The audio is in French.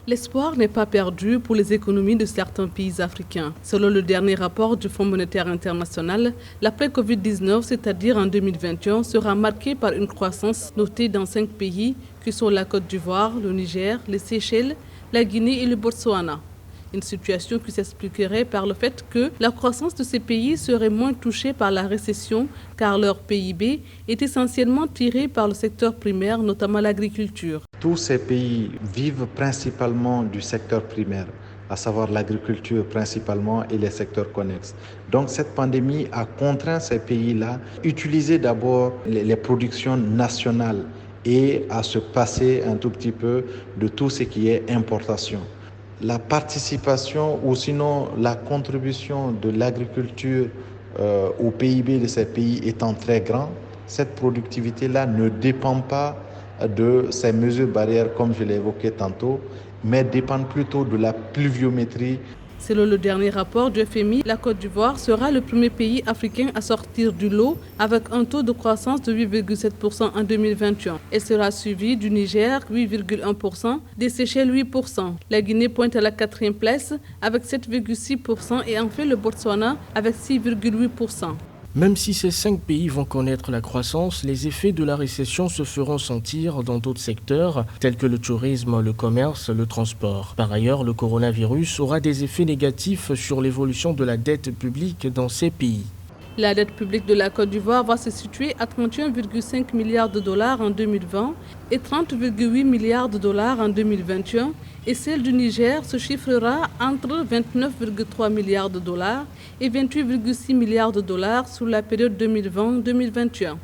L'espoir n'est pas perdu pour les économies de certains pays africains. Selon le dernier rapport du Fonds monétaire international, l'après-Covid-19, c'est-à-dire en 2021, sera marqué par une croissance notée dans 5 pays qui sont la Côte d'Ivoire, le Niger, les Seychelles, la Guinée et le Botswana. Une situation qui s'expliquerait par le fait que la croissance de ces pays serait moins touchée par la récession car leur PIB est essentiellement tiré par le secteur primaire, notamment l'agriculture. Tous ces pays vivent principalement du secteur primaire, à savoir l'agriculture principalement et les secteurs connexes. Donc cette pandémie a contraint ces pays-là à utiliser d'abord les productions nationales et à se passer un tout petit peu de tout ce qui est importation. La participation ou sinon la contribution de l'agriculture au PIB de ces pays étant très grand, cette productivité-là ne dépend pas de ces mesures barrières comme je l'ai évoqué tantôt, mais dépend plutôt de la pluviométrie. Selon le dernier rapport du FMI, la Côte d'Ivoire sera le premier pays africain à sortir du lot avec un taux de croissance de 8,7% en 2021. Elle sera suivie du Niger, 8,1%, des Seychelles, 8%. La Guinée pointe à la 4e place avec 7,6% et enfin le Botswana avec 6,8%. Même si ces 5 pays vont connaître la croissance, les effets de la récession se feront sentir dans d'autres secteurs, tels que le tourisme, le commerce, le transport. Par ailleurs, le coronavirus aura des effets négatifs sur l'évolution de la dette publique dans ces pays. La dette publique de la Côte d'Ivoire va se situer à 31,5 milliards de dollars en 2020 et 30,8 milliards de dollars en 2021 et celle du Niger se chiffrera entre 29,3 milliards de dollars et 28,6 milliards de dollars sur la période 2020-2021.